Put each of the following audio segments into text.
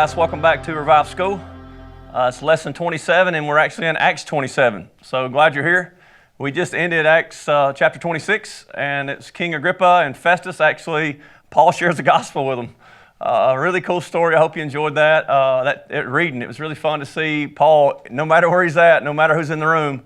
guys, welcome back to Revive School. It's lesson 27 and we're actually in Acts 27. So glad you're here. We just ended Acts chapter 26 and it's King Agrippa and Festus. Actually, Paul shares the gospel with them. A really cool story. I hope you enjoyed that. Reading. It was really fun to see Paul, no matter where he's at, no matter who's in the room,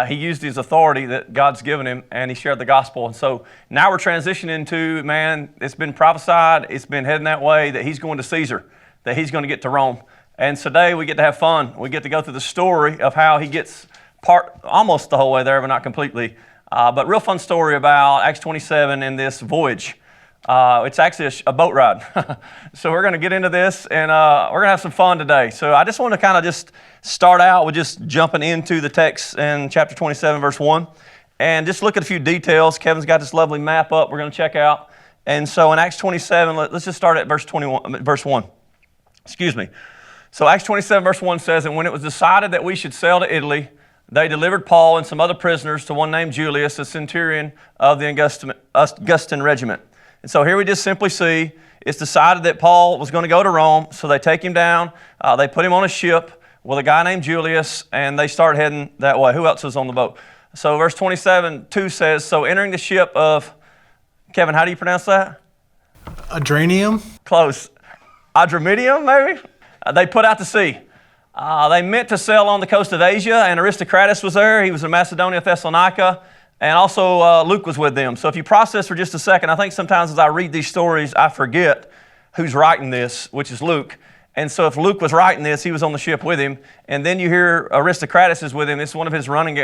he used his authority that God's given him and he shared the gospel. And so now we're transitioning to, man, it's been prophesied, it's been heading that way that he's going to Caesar, that he's going to get to Rome. And today we get to have fun. We get to go through the story of how he gets almost the whole way there, but not completely. But real fun story about Acts 27 and this voyage. It's actually a boat ride. So we're going to get into this and we're going to have some fun today. So I just want to kind of just start out with just jumping into the text in chapter 27, verse 1. And just look at a few details. Kevin's got this lovely map up we're going to check out. And so in Acts 27, let's just start at verse 1. Excuse me. So Acts 27, verse 1 says, "And when it was decided that we should sail to Italy, they delivered Paul and some other prisoners to one named Julius, a centurion of the Augustan regiment." And so here we just simply see it's decided that Paul was going to go to Rome, so they take him down, they put him on a ship with a guy named Julius, and they start heading that way. Who else was on the boat? So verse 27:2 says, "So entering the ship of," Kevin, how do you pronounce that? Adranium? Close. Adramyttium, maybe? They put out to sea. They meant to sail on the coast of Asia, and Aristocratus was there. He was in Macedonia, Thessalonica, and also Luke was with them. So if you process for just a second, I think sometimes as I read these stories, I forget who's writing this, which is Luke. And so if Luke was writing this, he was on the ship with him. And then you hear Aristocratus is with him. It's one of his running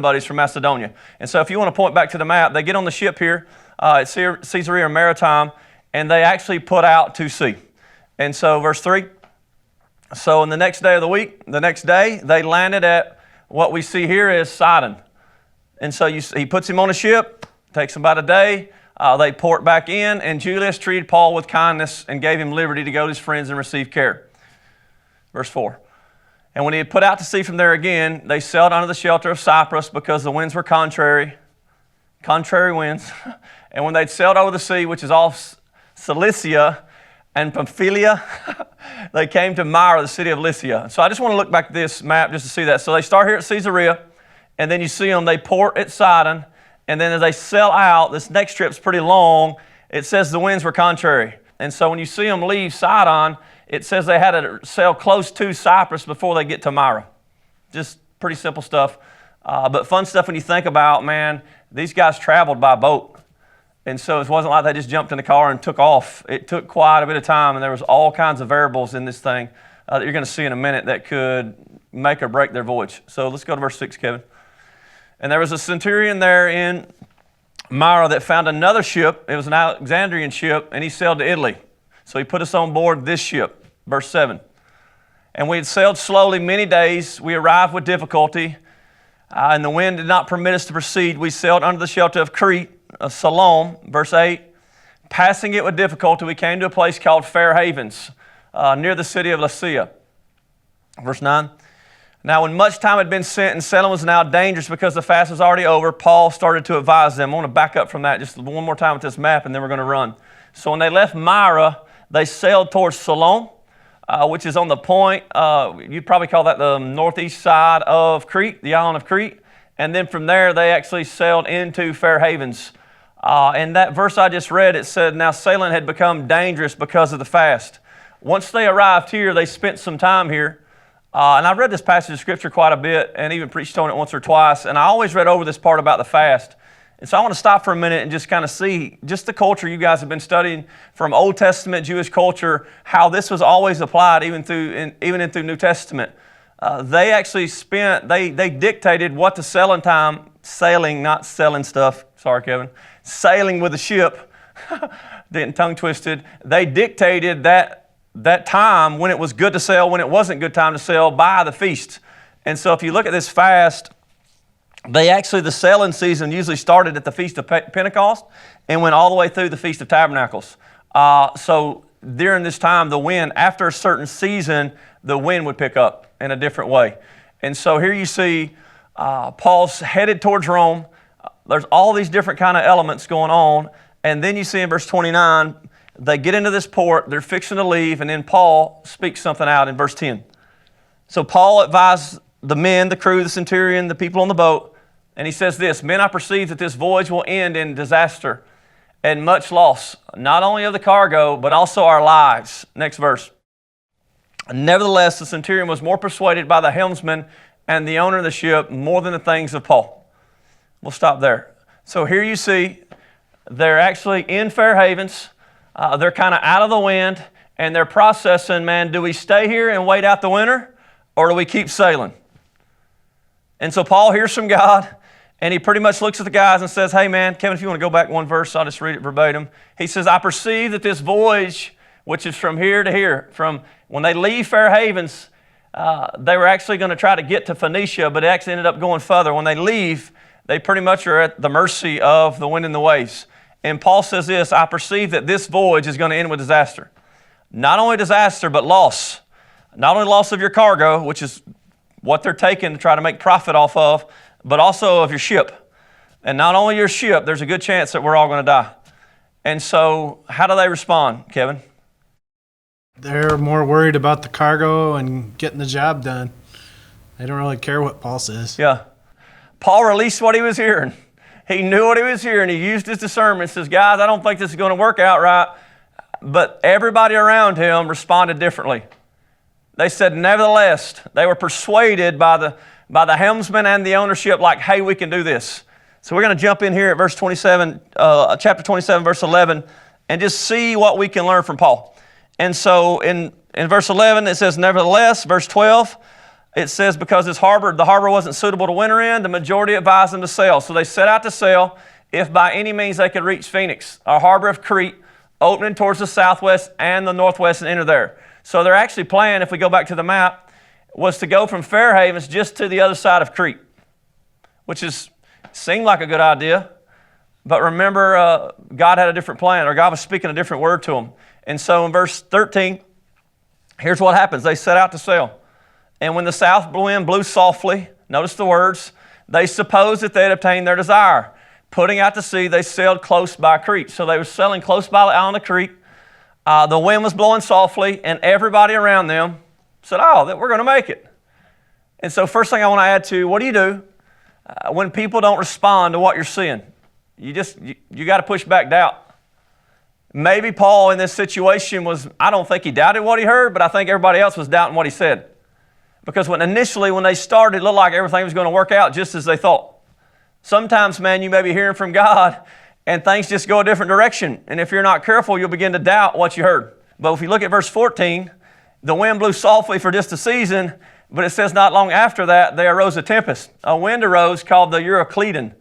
buddies from Macedonia. And so if you want to point back to the map, they get on the ship here at Caesarea Maritime, and they actually put out to sea. And so verse 3, so on the next day of the week, the next day, they landed at what we see here is Sidon. And so he puts him on a ship, takes about a day, they port back in, and Julius treated Paul with kindness and gave him liberty to go to his friends and receive care. Verse 4, "And when he had put out to sea from there again, they sailed under the shelter of Cyprus because the winds were contrary winds. And when they'd sailed over the sea, which is off Cilicia and Pamphylia, they came to Myra, the city of Lycia." So I just want to look back at this map just to see that. So they start here at Caesarea, and then you see them, they port at Sidon, and then as they sail out, this next trip's pretty long, it says the winds were contrary. And so when you see them leave Sidon, it says they had to sail close to Cyprus before they get to Myra. Just pretty simple stuff. But fun stuff when you think about, man, these guys traveled by boat. And so it wasn't like they just jumped in the car and took off. It took quite a bit of time, and there was all kinds of variables in this thing that you're going to see in a minute that could make or break their voyage. So let's go to verse 6, Kevin. "And there was a centurion there in Myra that found another ship. It was an Alexandrian ship, and he sailed to Italy. So he put us on board this ship." Verse 7. "And we had sailed slowly many days. We arrived with difficulty, and the wind did not permit us to proceed. We sailed under the shelter of Crete, Salome." Verse 8, "Passing it with difficulty, we came to a place called Fair Havens, near the city of Lasea." Verse 9, "Now when much time had been spent and sailing was now dangerous because the fast was already over, Paul started to advise them." I want to back up from that just one more time with this map, and then we're going to run. So when they left Myra, they sailed towards Salome, which is on the point, you'd probably call that the northeast side of Crete, the island of Crete. And then from there, they actually sailed into Fair Havens. And that verse I just read, it said, now sailing had become dangerous because of the fast. Once they arrived here, they spent some time here. And I've read this passage of Scripture quite a bit and even preached on it once or twice. And I always read over this part about the fast. And so I want to stop for a minute and just kind of see just the culture you guys have been studying from Old Testament Jewish culture, how this was always applied even into New Testament. They actually they dictated what the sailing, not selling stuff, sorry Kevin, sailing with the ship, getting tongue twisted. They dictated that time when it was good to sail, when it wasn't good time to sail by the feast. And so if you look at this fast, the sailing season usually started at the Feast of Pentecost and went all the way through the Feast of Tabernacles. So during this time, the wind, after a certain season, the wind would pick up in a different way. And so here you see Paul's headed towards Rome. There's all these different kind of elements going on. And then you see in verse 29, They get into this port, they're fixing to leave, and then Paul speaks something out in verse 10. So Paul advised the men, the crew, the centurion, the people on the boat, and he says this, "Men, I perceive that this voyage will end in disaster and much loss, not only of the cargo, but also our lives." Next verse. "Nevertheless, the centurion was more persuaded by the helmsman and the owner of the ship more than the things of Paul." We'll stop there. So here you see they're actually in Fair Havens. They're kind of out of the wind, and they're processing, man, do we stay here and wait out the winter, or do we keep sailing? And so Paul hears from God, and he pretty much looks at the guys and says, "Hey, man," Kevin, if you want to go back one verse, I'll just read it verbatim. He says, "I perceive that this voyage, which is from here to here," from when they leave Fair Havens, they were actually going to try to get to Phoenicia, but it actually ended up going further. When they leave, they pretty much are at the mercy of the wind and the waves. And Paul says this, "I perceive that this voyage is going to end with disaster." Not only disaster, but loss. Not only loss of your cargo, which is what they're taking to try to make profit off of, but also of your ship. And not only your ship, there's a good chance that we're all going to die. And so how do they respond, Kevin? They're more worried about the cargo and getting the job done. They don't really care what Paul says. Yeah. Paul released what he was hearing. He knew what he was hearing. He used his discernment. Says, "Guys, I don't think this is going to work out right." But everybody around him responded differently. They said, nevertheless, they were persuaded by the helmsman and the ownership, like, "Hey, we can do this." So we're going to jump in here at verse 27, chapter 27, verse 11, and just see what we can learn from Paul. And so in verse 11, it says, "Nevertheless," verse 12, it says, "Because the harbor wasn't suitable to winter in, the majority advised them to sail." So they set out to sail, if by any means they could reach Phoenix, a harbor of Crete, opening towards the southwest and the northwest, and enter there. So they're actually planning, if we go back to the map, was to go from Fair Havens just to the other side of Crete, which seemed like a good idea. But remember, God had a different plan, or God was speaking a different word to them. And so in verse 13, here's what happens. They set out to sail. "And when the south wind blew softly," notice the words, "they supposed that they had obtained their desire. Putting out to sea, they sailed close by Crete." So they were sailing close by the island of Crete. The wind was blowing softly, and everybody around them said, "Oh, we're going to make it." And so first thing I want to add to, what do you do when people don't respond to what you're seeing? You got to push back doubt. Maybe Paul in this situation I don't think he doubted what he heard, but I think everybody else was doubting what he said. Because when they started, it looked like everything was going to work out just as they thought. Sometimes, man, you may be hearing from God and things just go a different direction. And if you're not careful, you'll begin to doubt what you heard. But if you look at verse 14, the wind blew softly for just a season, but it says not long after that, there arose a tempest. A wind arose called the Euroclydon.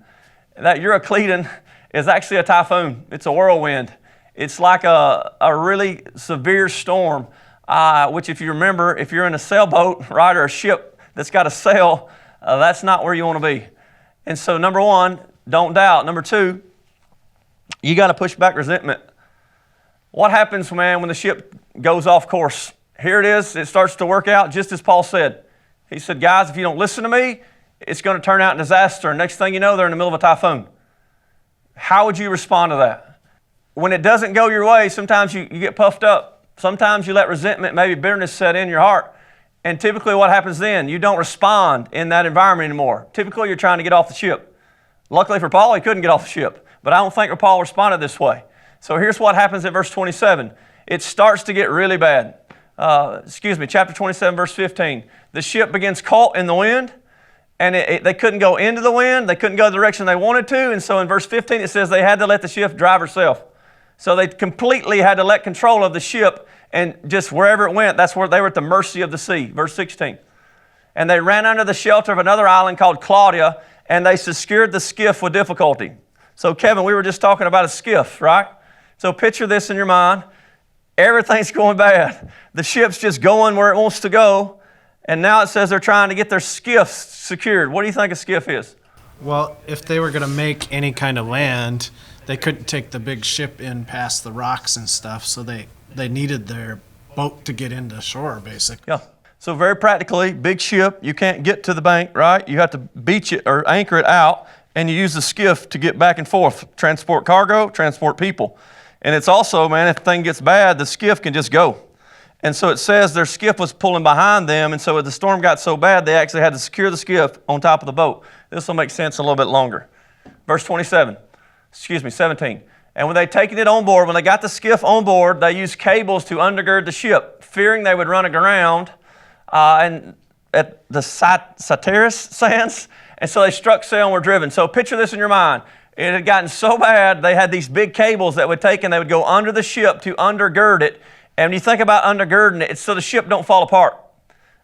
That Euroclydon is actually a typhoon. It's a whirlwind. It's like a really severe storm, which if you remember, if you're in a sailboat, right, or a ship that's got a sail, that's not where you want to be. And so number one, don't doubt. Number two, you got to push back resentment. What happens, man, when the ship goes off course? Here it is. It starts to work out just as Paul said. He said, "Guys, if you don't listen to me, it's going to turn out in disaster." And next thing you know, they're in the middle of a typhoon. How would you respond to that? When it doesn't go your way, sometimes you get puffed up. Sometimes you let resentment, maybe bitterness set in your heart. And typically what happens then, you don't respond in that environment anymore. Typically you're trying to get off the ship. Luckily for Paul, he couldn't get off the ship. But I don't think Paul responded this way. So here's what happens in verse 27. It starts to get really bad. Chapter 27, verse 15. The ship begins caught in the wind, and they couldn't go into the wind. They couldn't go the direction they wanted to. And so in verse 15, it says they had to let the ship drive herself. So they completely had to let control of the ship, and just wherever it went, that's where they were at the mercy of the sea. Verse 16. And they ran under the shelter of another island called Claudia, and they secured the skiff with difficulty. So Kevin, we were just talking about a skiff, right? So picture this in your mind. Everything's going bad. The ship's just going where it wants to go. And now it says they're trying to get their skiff secured. What do you think a skiff is? Well, if they were going to make any kind of land, they couldn't take the big ship in past the rocks and stuff. So they needed their boat to get into shore, basically. Yeah. So very practically, big ship, you can't get to the bank, right? You have to beach it or anchor it out, and you use the skiff to get back and forth, transport cargo, transport people. And it's also, man, if the thing gets bad, the skiff can just go. And so it says their skiff was pulling behind them, and so the storm got so bad, they actually had to secure the skiff on top of the boat. This will make sense a little bit longer. Verse 17. And when they'd taken it on board, when they got the skiff on board, they used cables to undergird the ship, fearing they would run aground and at the Sataris sands. And so they struck sail and were driven. So picture this in your mind. It had gotten so bad, they had these big cables that would take and they would go under the ship to undergird it. And when you think about undergirding it, it's so the ship don't fall apart.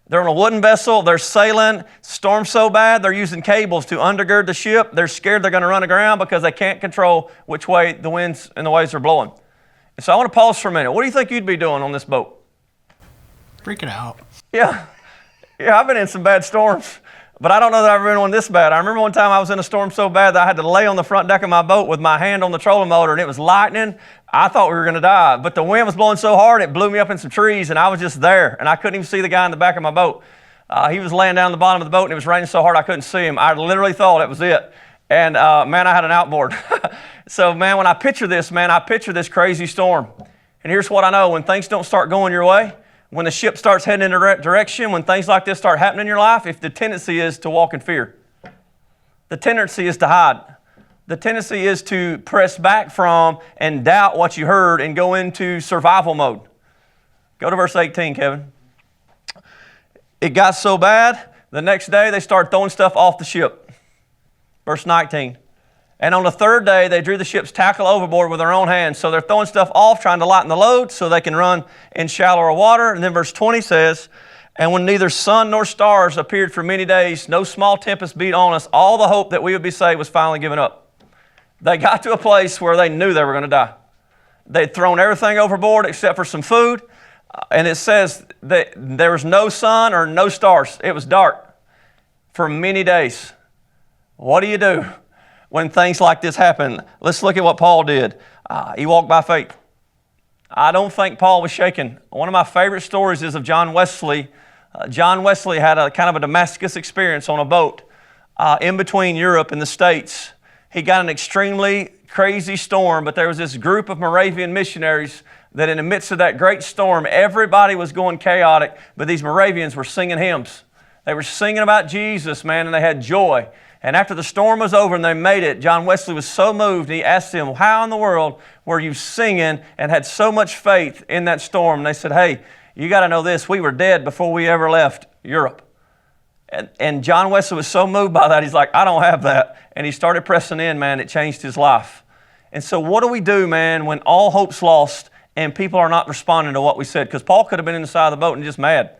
They're on a wooden vessel, they're sailing, storm's so bad, they're using cables to undergird the ship. They're scared they're going to run aground because they can't control which way the winds and the waves are blowing. And so I want to pause for a minute. What do you think you'd be doing on this boat? Freaking out. Yeah, I've been in some bad storms, but I don't know that I've ever been one this bad. I remember one time I was in a storm so bad that I had to lay on the front deck of my boat with my hand on the trolling motor, and it was lightning. I thought we were going to die, but the wind was blowing so hard it blew me up in some trees, and I was just there, and I couldn't even see the guy in the back of my boat. He was laying down at the bottom of the boat, and it was raining so hard I couldn't see him. I literally thought it was it. And man, I had an outboard. So man, when I picture this, I picture this crazy storm. And here's what I know. When things don't start going your way, when the ship starts heading in a direction, when things like this start happening in your life, if the tendency is to walk in fear. The tendency is to hide. The tendency is to press back from and doubt what you heard and go into survival mode. Go to verse 18, Kevin. It got so bad, the next day they started throwing stuff off the ship. Verse 19. And on the third day, they drew the ship's tackle overboard with their own hands. So they're throwing stuff off, trying to lighten the load so they can run in shallower water. And then verse 20 says, and when neither sun nor stars appeared for many days, no small tempest beat on us, all the hope that we would be saved was finally given up. They got to a place where they knew they were going to die. They'd thrown everything overboard except for some food. And it says that there was no sun or no stars. It was dark for many days. What do you do when things like this happen? Let's look at what Paul did. He walked by faith. I don't think Paul was shaken. One of my favorite stories is of John Wesley. John Wesley had a kind of a Damascus experience on a boat in between Europe and the States. He got an extremely crazy storm, but there was this group of Moravian missionaries that in the midst of that great storm, everybody was going chaotic, but these Moravians were singing hymns. They were singing about Jesus, man, and they had joy. And after the storm was over and they made it, John Wesley was so moved, he asked them, how in the world were you singing and had so much faith in that storm? And they said, hey, you got to know this, we were dead before we ever left Europe. And John Wesley was so moved by that, he's like, I don't have that. And he started pressing in, man, it changed his life. And so what do we do, man, when all hope's lost and people are not responding to what we said? Because Paul could have been in the side of the boat and just mad.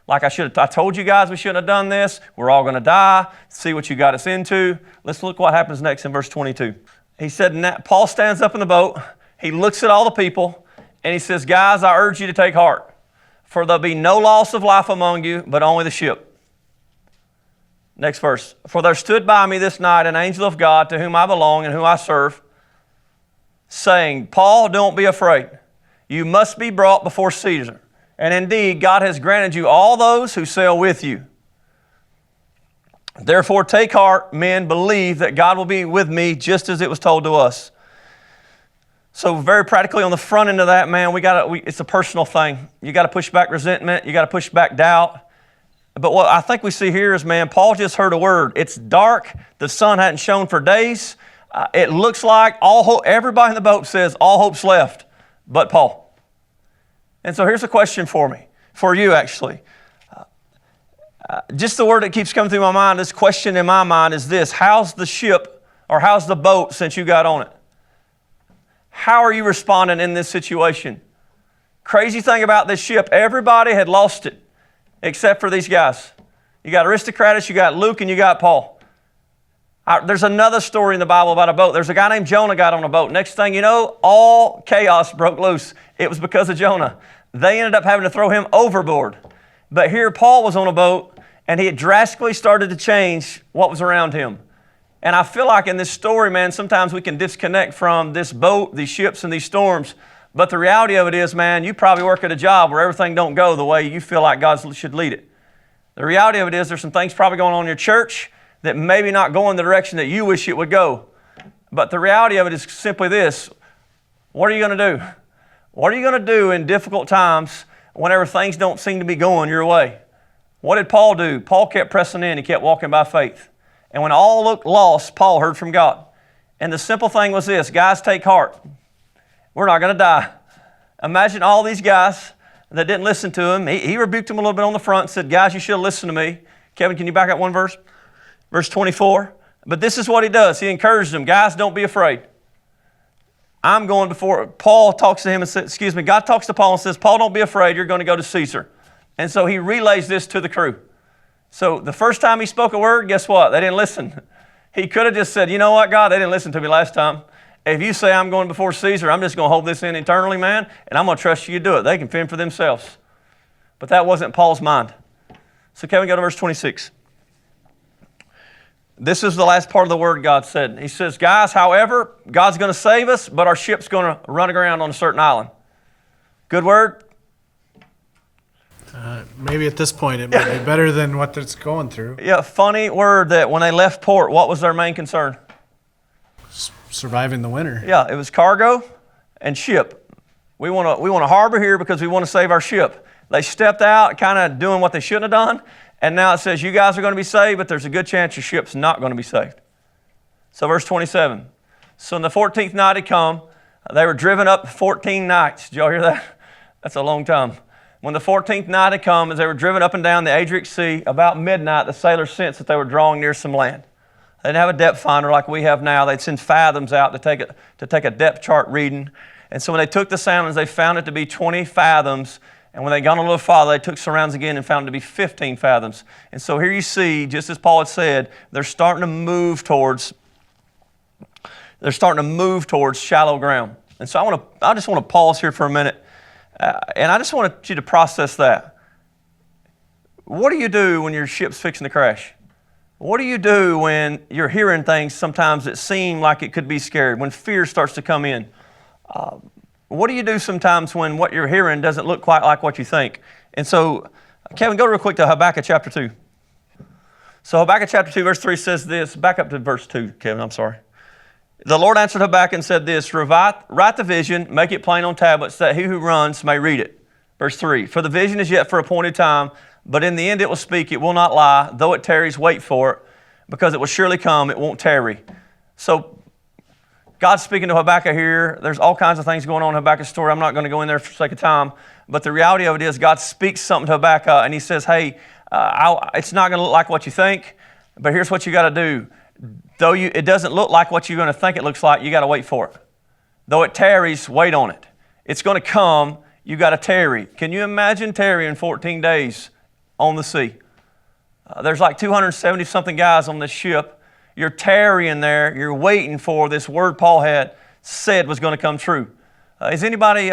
Like I told you guys we shouldn't have done this. We're all going to die. See what you got us into. Let's look what happens next in verse 22. He said, Paul stands up in the boat. He looks at all the people and he says, guys, I urge you to take heart. For there'll be no loss of life among you, but only the ship. Next verse. For there stood by me this night an angel of God to whom I belong and whom I serve, saying, Paul, don't be afraid. You must be brought before Caesar. And indeed, God has granted you all those who sail with you. Therefore, take heart, men, believe that God will be with me just as it was told to us. So very practically on the front end of that, man, it's a personal thing. You got to push back resentment. You got to push back doubt. But what I think we see here is, man, Paul just heard a word. It's dark. The sun hadn't shone for days. It looks like everybody in the boat says all hope's left but Paul. And so here's a question for you actually. Just the word that keeps coming through my mind, this question in my mind is this: how's the ship or how's the boat since you got on it? How are you responding in this situation? Crazy thing about this ship, everybody had lost it except for these guys. You got Aristocratus, you got Luke, and you got Paul. There's another story in the Bible about a boat. There's a guy named Jonah got on a boat. Next thing you know, all chaos broke loose. It was because of Jonah. They ended up having to throw him overboard. But here Paul was on a boat, and he had drastically started to change what was around him. And I feel like in this story, man, sometimes we can disconnect from this boat, these ships, and these storms. But the reality of it is, man, you probably work at a job where everything don't go the way you feel like God should lead it. The reality of it is there's some things probably going on in your church that maybe not going the direction that you wish it would go. But the reality of it is simply this: What are you going to do? What are you going to do in difficult times whenever things don't seem to be going your way? What did Paul do? Paul kept pressing in. He kept walking by faith. And when all looked lost, Paul heard from God. And the simple thing was this: guys, take heart. We're not going to die. Imagine all these guys that didn't listen to him. He rebuked them a little bit on the front and said, guys, you should have listened to me. Kevin, can you back up one verse? Verse 24. But this is what he does. He encouraged them. Guys, don't be afraid. I'm going before. Paul talks to him and says, God talks to Paul and says, Paul, don't be afraid. You're going to go to Caesar. And so he relays this to the crew. So the first time he spoke a word, guess what? They didn't listen. He could have just said, you know what, God, they didn't listen to me last time. If you say I'm going before Caesar, I'm just going to hold this in internally, man, and I'm going to trust you to do it. They can fend for themselves. But that wasn't Paul's mind. So can we go to verse 26? This is the last part of the word God said. He says, guys, however, God's going to save us, but our ship's going to run aground on a certain island. Good word? Maybe at this point it might be better than what it's going through. Yeah, funny word that when they left port, what was their main concern? Surviving the winter. Yeah, it was cargo and ship. We want to harbor here because we want to save our ship. They stepped out, kind of doing what they shouldn't have done, and now it says you guys are going to be saved, but there's a good chance your ship's not going to be saved. So verse 27. So when the 14th night had come, they were driven up 14 nights. Did y'all hear that? That's a long time. When the 14th night had come, as they were driven up and down the Adriatic Sea, about midnight, the sailors sensed that they were drawing near some land. They didn't have a depth finder like we have now. They'd send fathoms out to take a depth chart reading. And so when they took the soundings, they found it to be 20 fathoms. And when they got a little farther, they took surrounds again and found it to be 15 fathoms. And so here you see, just as Paul had said, they're starting to move towards shallow ground. And so I just want to pause here for a minute. And I just want you to process that. What do you do when your ship's fixing to crash? What do you do when you're hearing things sometimes that seem like it could be scary, when fear starts to come in? What do you do sometimes when what you're hearing doesn't look quite like what you think? And so, Kevin, go real quick to Habakkuk chapter 2. So Habakkuk chapter 2, verse 3 says this. Back up to verse 2, Kevin, I'm sorry. The Lord answered Habakkuk and said this, write the vision, make it plain on tablets, that he who runs may read it. Verse 3, for the vision is yet for appointed time, but in the end it will speak, it will not lie. Though it tarries, wait for it, because it will surely come, it won't tarry. So God's speaking to Habakkuk here. There's all kinds of things going on in Habakkuk's story. I'm not going to go in there for the sake of time. But the reality of it is God speaks something to Habakkuk, and he says, hey, it's not going to look like what you think, but here's what you got to do. Though it doesn't look like what you're going to think it looks like, you got to wait for it. Though it tarries, wait on it. It's going to come, you got to tarry. Can you imagine tarrying 14 days on the sea? There's like 270-something guys on this ship. You're tarrying there. You're waiting for this word Paul had said was going to come true. Is anybody,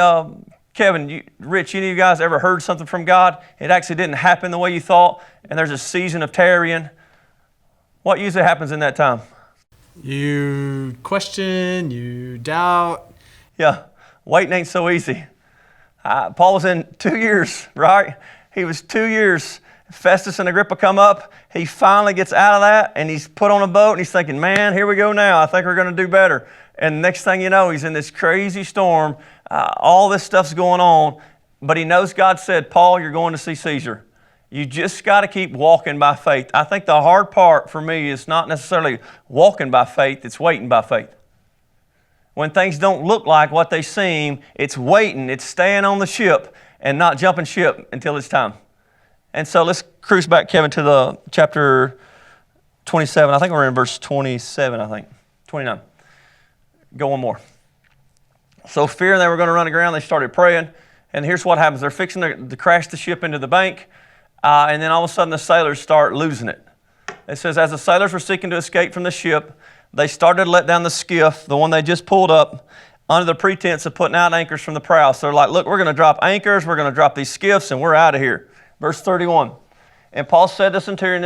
Kevin, Rich, any of you guys ever heard something from God? It actually didn't happen the way you thought, and there's a season of tarrying. What usually happens in that time? You question, you doubt. Yeah, waiting ain't so easy. Paul was in 2 years, right? He was 2 years. Festus and Agrippa come up. He finally gets out of that, and he's put on a boat, and he's thinking, man, here we go now. I think we're going to do better. And next thing you know, he's in this crazy storm. All this stuff's going on, but he knows God said, Paul, you're going to see Caesar. You just got to keep walking by faith. I think the hard part for me is not necessarily walking by faith, it's waiting by faith. When things don't look like what they seem, it's waiting, it's staying on the ship and not jumping ship until it's time. And so let's cruise back, Kevin, to the chapter 27. I think we're in verse 27, 29. Go one more. So fearing they were going to run aground, they started praying. And here's what happens. They're fixing to crash the ship into the bank. And then all of a sudden the sailors start losing it. It says, as the sailors were seeking to escape from the ship, they started to let down the skiff, the one they just pulled up, under the pretense of putting out anchors from the prow. So they're like, look, we're going to drop anchors, we're going to drop these skiffs, and we're out of here. Verse 31. And Paul said to the centurion,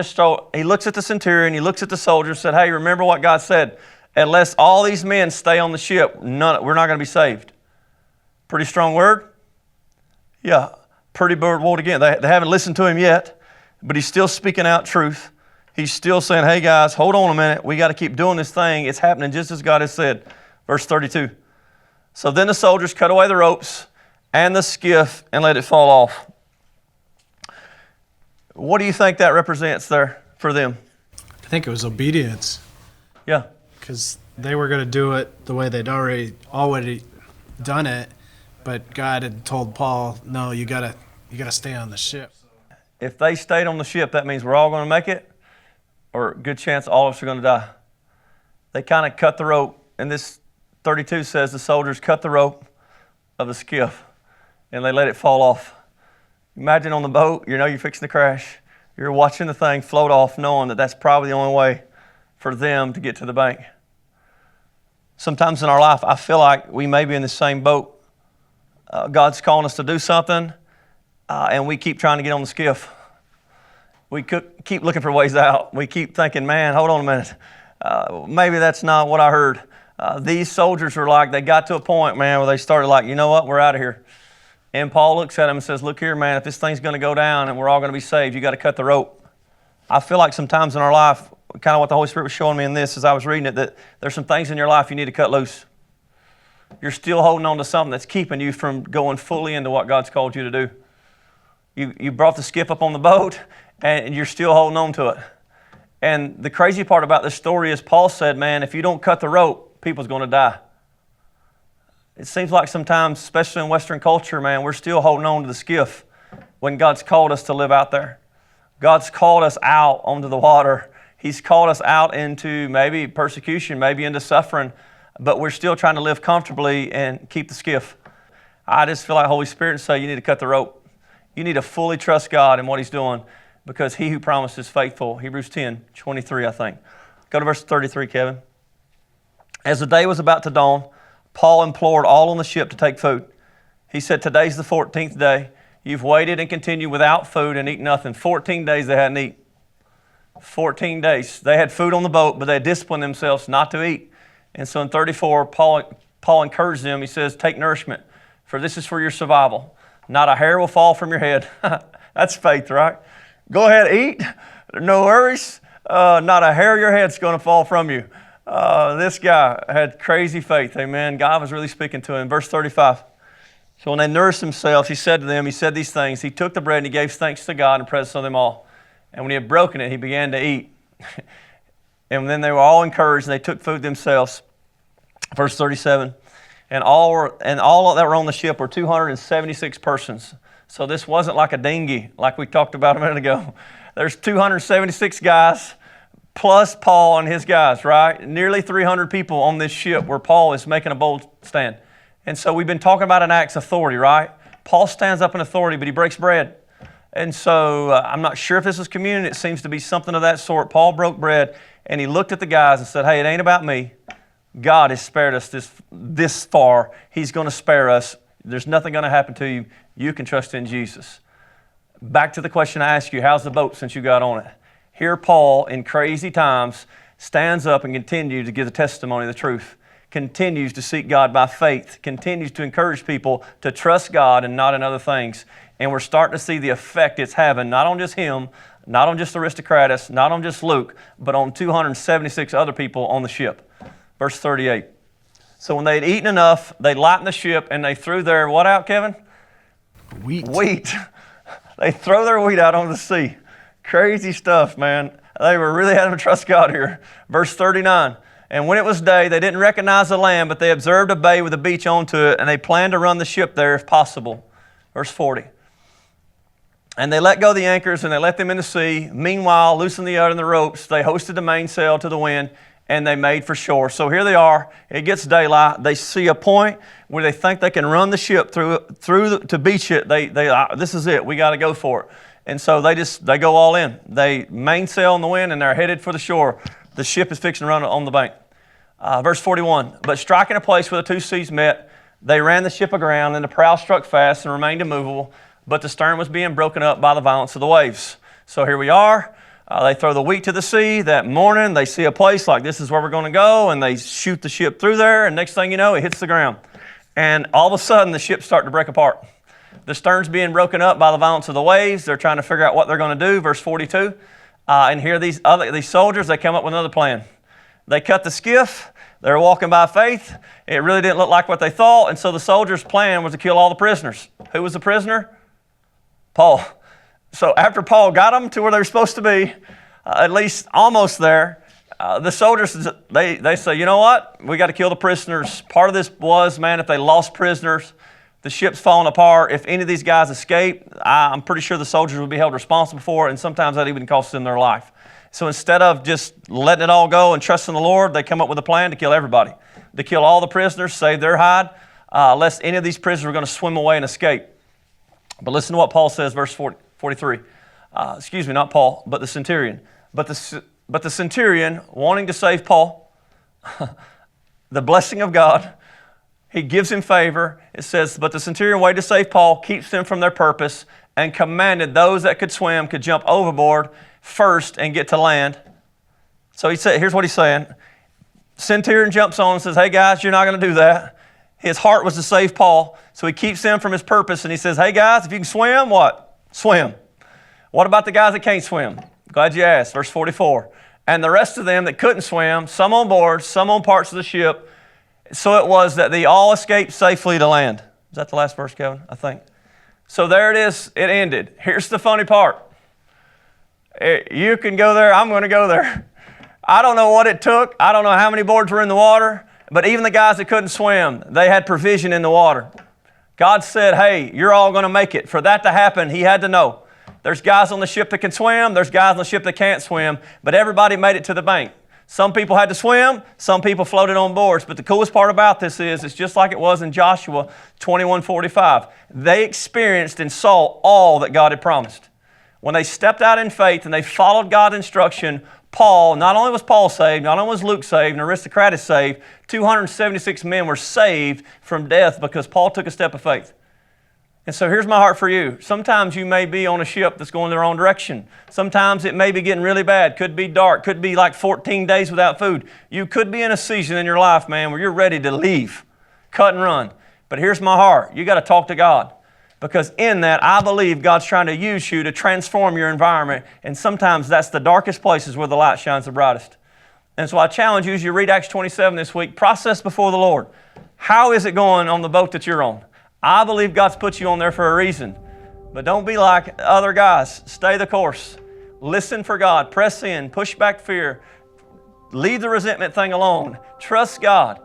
he looks at the centurion, he looks at the soldiers, said, hey, remember what God said. Unless all these men stay on the ship, we're not going to be saved. Pretty strong word? Yeah, pretty bold word again. They haven't listened to him yet, but he's still speaking out truth. He's still saying, hey guys, hold on a minute. We got to keep doing this thing. It's happening just as God has said. Verse 32. So then the soldiers cut away the ropes and the skiff and let it fall off. What do you think that represents there for them? I think it was obedience, Yeah. because they were going to do it the way they'd already done it, but God had told Paul, no, you gotta stay on the ship. If they stayed on the ship, that means we're all going to make it, or a good chance all of us are going to die. They kind of cut the rope, and this 32 says the soldiers cut the rope of the skiff, and they let it fall off. Imagine on the boat, you know you're fixing to crash. You're watching the thing float off, knowing that that's probably the only way for them to get to the bank. Sometimes in our life, I feel like we may be in the same boat. God's calling us to do something, and we keep trying to get on the skiff. We keep looking for ways out. We keep thinking, man, hold on a minute. Maybe that's not what I heard. These soldiers were like, they got to a point, man, where they started like, you know what, we're out of here. And Paul looks at him and says, look here, man, if this thing's going to go down and we're all going to be saved, you got to cut the rope. I feel like sometimes in our life, kind of what the Holy Spirit was showing me in this as I was reading it, that there's some things in your life you need to cut loose. You're still holding on to something that's keeping you from going fully into what God's called you to do. You brought the skiff up on the boat, and you're still holding on to it. And the crazy part about this story is Paul said, man, if you don't cut the rope, people's going to die. It seems like sometimes, especially in Western culture, man, we're still holding on to the skiff when God's called us to live out there. God's called us out onto the water. He's called us out into maybe persecution, maybe into suffering, but we're still trying to live comfortably and keep the skiff. I just feel like Holy Spirit say you need to cut the rope. You need to fully trust God in what He's doing, because He who promised is faithful. Hebrews 10:23, I think. Go to verse 33, Kevin. As the day was about to dawn, Paul implored all on the ship to take food. He said, today's the 14th day. You've waited and continued without food and eat nothing. 14 days they hadn't eaten. 14 days. They had food on the boat, but they had disciplined themselves not to eat. And so in 34, Paul encouraged them. He says, take nourishment, for this is for your survival. Not a hair will fall from your head. That's faith, right? Go ahead, eat. No worries. Not a hair of your head's going to fall from you. This guy had crazy faith. Amen. God was really speaking to him. Verse 35. So when they nourished themselves, he said to them, he said these things. He took the bread and he gave thanks to God in presence of them all. And when he had broken it, he began to eat. And then they were all encouraged and they took food themselves. Verse 37. And all that were on the ship were 276 persons. So this wasn't like a dinghy like we talked about a minute ago. There's 276 guys plus Paul and his guys, right? Nearly 300 people on this ship where Paul is making a bold stand. And so we've been talking about an Acts authority, right? Paul stands up in authority, but he breaks bread. And so I'm not sure if this is communion. It seems to be something of that sort. Paul broke bread, and he looked at the guys and said, hey, it ain't about me. God has spared us this far. He's going to spare us. There's nothing going to happen to you. You can trust in Jesus. Back to the question I asked you, how's the boat since you got on it? Here Paul, in crazy times, stands up and continues to give the testimony of the truth, continues to seek God by faith, continues to encourage people to trust God and not in other things. And we're starting to see the effect it's having, not on just him, not on just Aristocratus, not on just Luke, but on 276 other people on the ship. Verse 38. So when they had eaten enough, they lightened the ship and they threw their, what out, Kevin? Wheat. They throw their wheat out on the sea. Crazy stuff, man. They were really having to trust God here. Verse 39. And when it was day, they didn't recognize the land, but they observed a bay with a beach onto it, and they planned to run the ship there if possible. Verse 40. And they let go the anchors, and they let them in the sea. Meanwhile, loosened the other and the ropes. They hoisted the mainsail to the wind, and they made for shore. So here they are. It gets daylight. They see a point where they think they can run the ship through to beach it. This is it. We got to go for it. And so they go all in. They mainsail in the wind, and they're headed for the shore. The ship is fixing to run on the bank. Verse 41. But striking a place where the two seas met, they ran the ship aground, and the prow struck fast and remained immovable. But the stern was being broken up by the violence of the waves. So here we are. They throw the wheat to the sea. That morning, they see a place like this is where we're going to go, and they shoot the ship through there, and next thing you know, it hits the ground. And all of a sudden, the ship's starting to break apart. The stern's being broken up by the violence of the waves. They're trying to figure out what they're going to do. Verse 42. And here these soldiers, they come up with another plan. They cut the skiff. They were walking by faith. It really didn't look like what they thought, and so the soldiers' plan was to kill all the prisoners. Who was the prisoner? Paul. So after Paul got them to where they were supposed to be, at least almost there, the soldiers, they say, you know what? We got to kill the prisoners. Part of this was, man, if they lost prisoners, the ship's falling apart. If any of these guys escape, I'm pretty sure the soldiers would be held responsible for it, and sometimes that even costs them their life. So instead of just letting it all go and trusting the Lord, they come up with a plan to kill everybody, to kill all the prisoners, save their hide, lest any of these prisoners were going to swim away and escape. But listen to what Paul says, verse 43. Excuse me, not Paul, but the centurion. But the centurion, wanting to save Paul, the blessing of God, he gives him favor. It says, but the centurion waited to save Paul, keeps them from their purpose, and commanded those that could swim could jump overboard first and get to land. So he said, here's what he's saying. Centurion jumps on and says, hey guys, you're not going to do that. His heart was to save Paul, so he keeps them from his purpose, and he says, hey guys, if you can swim, what? Swim. What about the guys that can't swim? Glad you asked. Verse 44. And the rest of them that couldn't swim, some on board, some on parts of the ship, so it was that they all escaped safely to land. Is that the last verse, Kevin? I think. So there it is. It ended. Here's the funny part. You can go there. I'm going to go there. I don't know what it took. I don't know how many boards were in the water, but even the guys that couldn't swim, they had provision in the water. God said, hey, you're all going to make it. For that to happen, he had to know. There's guys on the ship that can swim. There's guys on the ship that can't swim, but everybody made it to the bank. Some people had to swim. Some people floated on boards. But the coolest part about this is it's just like it was in Joshua 21:45. They experienced and saw all that God had promised. When they stepped out in faith and they followed God's instruction, not only was Paul saved, not only was Luke saved, and Aristocrat is saved, 276 men were saved from death because Paul took a step of faith. And so here's my heart for you. Sometimes you may be on a ship that's going the wrong direction. Sometimes it may be getting really bad. Could be dark. Could be like 14 days without food. You could be in a season in your life, man, where you're ready to leave, cut and run. But here's my heart. You got to talk to God. Because in that, I believe God's trying to use you to transform your environment. And sometimes that's the darkest places where the light shines the brightest. And so I challenge you as you read Acts 27 this week, process before the Lord. How is it going on the boat that you're on? I believe God's put you on there for a reason. But don't be like other guys. Stay the course. Listen for God. Press in. Push back fear. Leave the resentment thing alone. Trust God.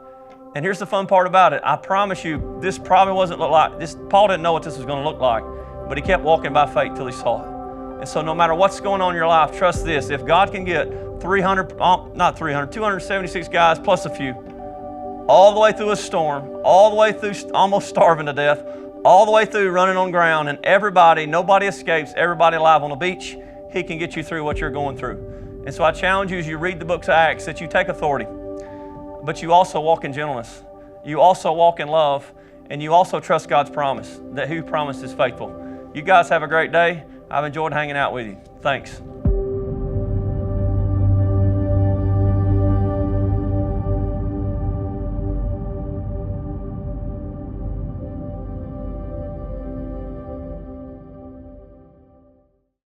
And here's the fun part about it. I promise you, this probably wasn't look like this. Paul didn't know what this was going to look like, but he kept walking by faith till he saw it. And so no matter what's going on in your life, trust this. If God can get 276 guys plus a few, all the way through a storm, all the way through almost starving to death, all the way through running on ground, and nobody escapes, everybody alive on the beach, he can get you through what you're going through. And so I challenge you as you read the books of Acts that you take authority, but you also walk in gentleness. You also walk in love, and you also trust God's promise, that who promised is faithful. You guys have a great day. I've enjoyed hanging out with you. Thanks.